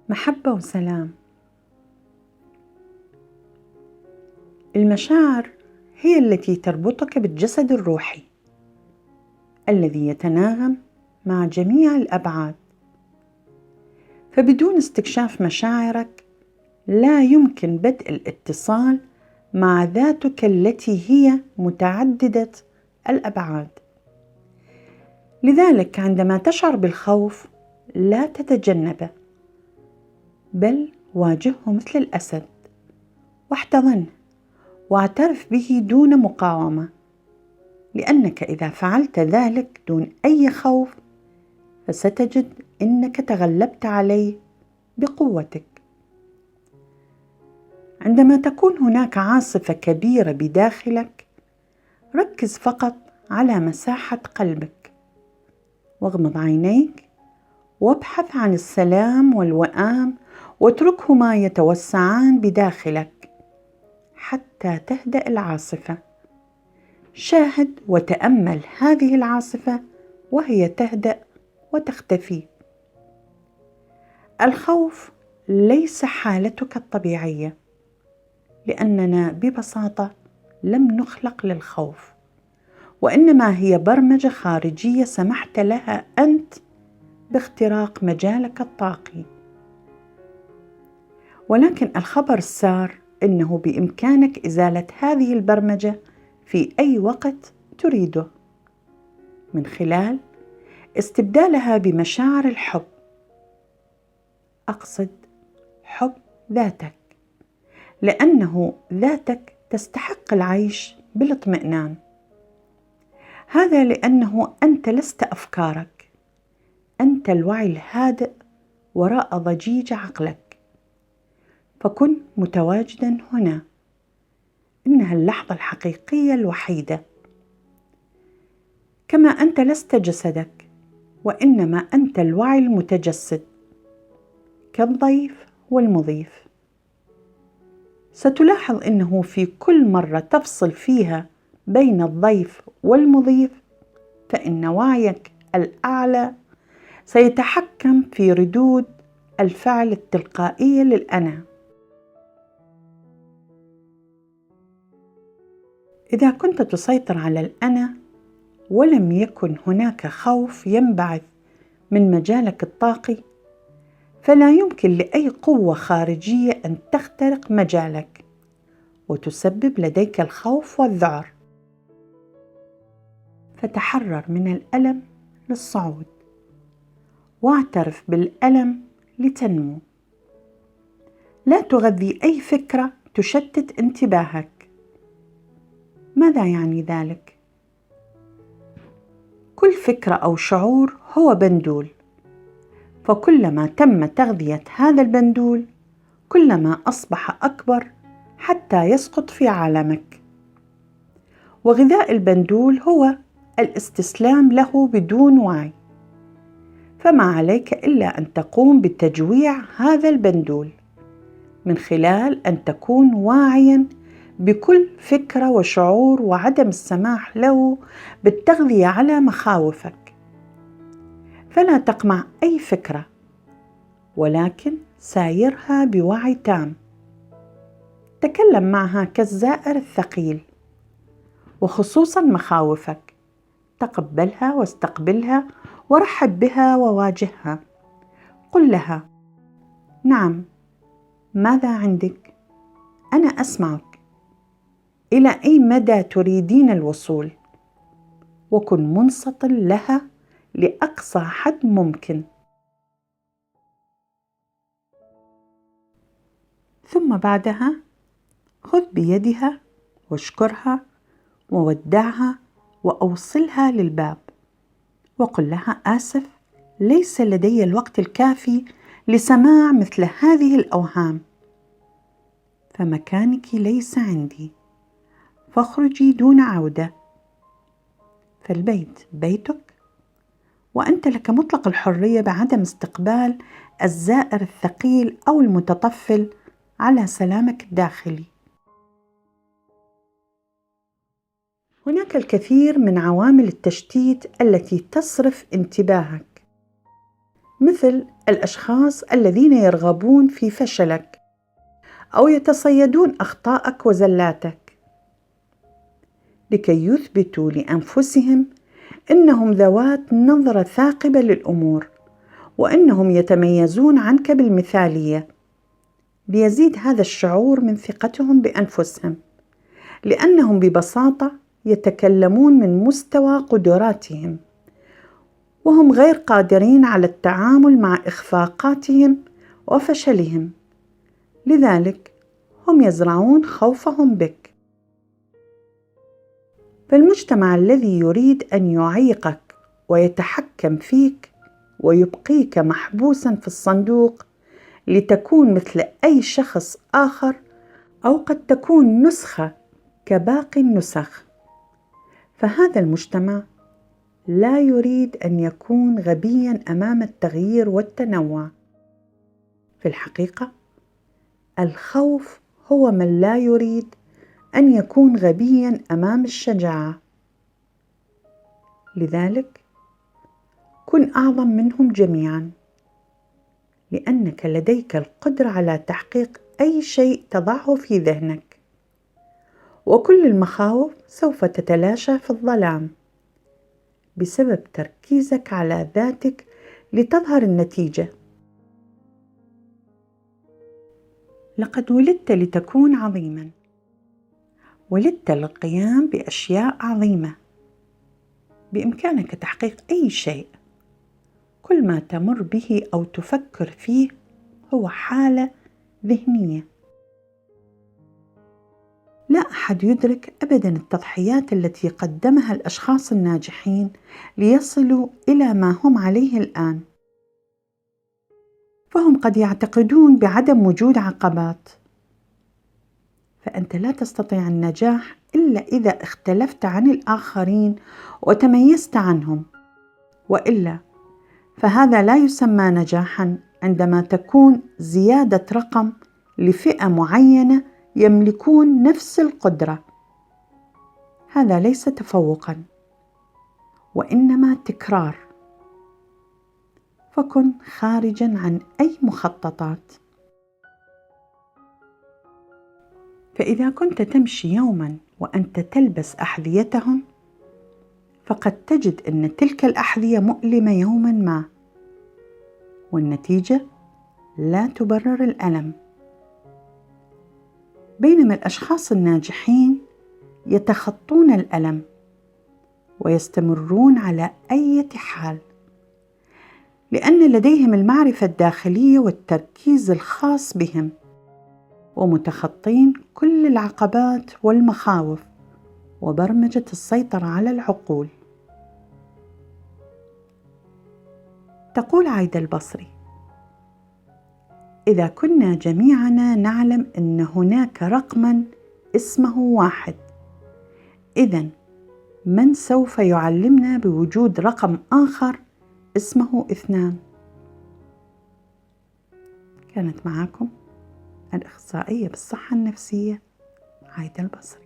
محبة وسلام. المشاعر هي التي تربطك بالجسد الروحي الذي يتناغم مع جميع الأبعاد، فبدون استكشاف مشاعرك لا يمكن بدء الاتصال مع ذاتك التي هي متعددة الأبعاد. لذلك عندما تشعر بالخوف لا تتجنبه، بل واجهه مثل الأسد واحتضنه واعترف به دون مقاومة، لأنك إذا فعلت ذلك دون أي خوف فستجد أنك تغلبت عليه بقوتك. عندما تكون هناك عاصفة كبيرة بداخلك، ركز فقط على مساحة قلبك واغمض عينيك وابحث عن السلام والوئام، واتركهما يتوسعان بداخلك حتى تهدأ العاصفة. شاهد وتأمل هذه العاصفة وهي تهدأ وتختفي. الخوف ليس حالتك الطبيعية، لأننا ببساطة لم نخلق للخوف، وإنما هي برمجة خارجية سمحت لها أنت باختراق مجالك الطاقي. ولكن الخبر السار إنه بإمكانك إزالة هذه البرمجة في أي وقت تريده، من خلال استبدالها بمشاعر الحب. أقصد حب ذاتك، لأنه ذاتك تستحق العيش بالاطمئنان. هذا لأنه أنت لست أفكارك، أنت الوعي الهادئ وراء ضجيج عقلك. فكن متواجدا هنا، إنها اللحظة الحقيقية الوحيدة. كما أنت لست جسدك، وإنما أنت الوعي المتجسد، كالضيف والمضيف. ستلاحظ أنه في كل مرة تفصل فيها بين الضيف والمضيف، فإن وعيك الأعلى سيتحكم في ردود الفعل التلقائية للأنا. إذا كنت تسيطر على الأنا ولم يكن هناك خوف ينبعث من مجالك الطاقي، فلا يمكن لأي قوة خارجية أن تخترق مجالك وتسبب لديك الخوف والذعر. فتحرر من الألم للصعود، واعترف بالألم لتنمو. لا تغذي أي فكرة تشتت انتباهك. ماذا يعني ذلك؟ كل فكرة أو شعور هو بندول، فكلما تم تغذية هذا البندول كلما أصبح أكبر حتى يسقط في عالمك. وغذاء البندول هو الاستسلام له بدون وعي، فما عليك إلا أن تقوم بتجويع هذا البندول من خلال أن تكون واعياً بكل فكرة وشعور، وعدم السماح له بالتغذية على مخاوفك. فلا تقمع أي فكرة، ولكن سايرها بوعي تام. تكلم معها كالزائر الثقيل، وخصوصاً مخاوفك. تقبلها واستقبلها ورحب بها وواجهها. قل لها: نعم، ماذا عندك؟ أنا أسمعك. إلى أي مدى تريدين الوصول؟ وكن منصت لها لأقصى حد ممكن. ثم بعدها خذ بيدها واشكرها وودعها وأوصلها للباب، وقل لها: آسف، ليس لدي الوقت الكافي لسماع مثل هذه الأوهام، فمكانك ليس عندي، فاخرجي دون عودة. فالبيت بيتك، وأنت لك مطلق الحرية بعدم استقبال الزائر الثقيل أو المتطفل على سلامك الداخلي. هناك الكثير من عوامل التشتيت التي تصرف انتباهك، مثل الأشخاص الذين يرغبون في فشلك أو يتصيدون أخطائك وزلاتك لكي يثبتوا لأنفسهم إنهم ذوات نظرة ثاقبة للأمور وإنهم يتميزون عنك بالمثالية، ليزيد هذا الشعور من ثقتهم بأنفسهم، لأنهم ببساطة يتكلمون من مستوى قدراتهم وهم غير قادرين على التعامل مع إخفاقاتهم وفشلهم، لذلك هم يزرعون خوفهم بك. فالمجتمع الذي يريد أن يعيقك ويتحكم فيك ويبقيك محبوساً في الصندوق لتكون مثل أي شخص آخر أو قد تكون نسخة كباقي النسخ، فهذا المجتمع لا يريد أن يكون غبياً أمام التغيير والتنوع. في الحقيقة الخوف هو من لا يريد أن يكون غبياً أمام الشجاعة، لذلك كن أعظم منهم جميعاً، لأنك لديك القدرة على تحقيق أي شيء تضعه في ذهنك، وكل المخاوف سوف تتلاشى في الظلام بسبب تركيزك على ذاتك لتظهر النتيجة. لقد ولدت لتكون عظيماً، ولدت للقيام بأشياء عظيمة، بإمكانك تحقيق أي شيء. كل ما تمر به أو تفكر فيه هو حالة ذهنية. لا أحد يدرك أبداً التضحيات التي قدمها الأشخاص الناجحين ليصلوا إلى ما هم عليه الآن، فهم قد يعتقدون بعدم وجود عقبات، فأنت لا تستطيع النجاح إلا إذا اختلفت عن الآخرين وتميزت عنهم، وإلا فهذا لا يسمى نجاحاً عندما تكون زيادة رقم لفئة معينة يملكون نفس القدرة. هذا ليس تفوقاً وإنما تكرار. فكن خارجاً عن أي مخططات. فإذا كنت تمشي يوماً وأنت تلبس أحذيتهم، فقد تجد أن تلك الأحذية مؤلمة يوماً ما، والنتيجة لا تبرر الألم. بينما الأشخاص الناجحين يتخطون الألم ويستمرون على أي حال، لأن لديهم المعرفة الداخلية والتركيز الخاص بهم، ومتخطين كل العقبات والمخاوف وبرمجة السيطرة على العقول. تقول عايدة البصري: إذا كنا جميعنا نعلم أن هناك رقماً اسمه 1، إذن من سوف يعلمنا بوجود رقم آخر اسمه 2؟ كانت معكم الأخصائية بالصحة النفسية عايدة البصري.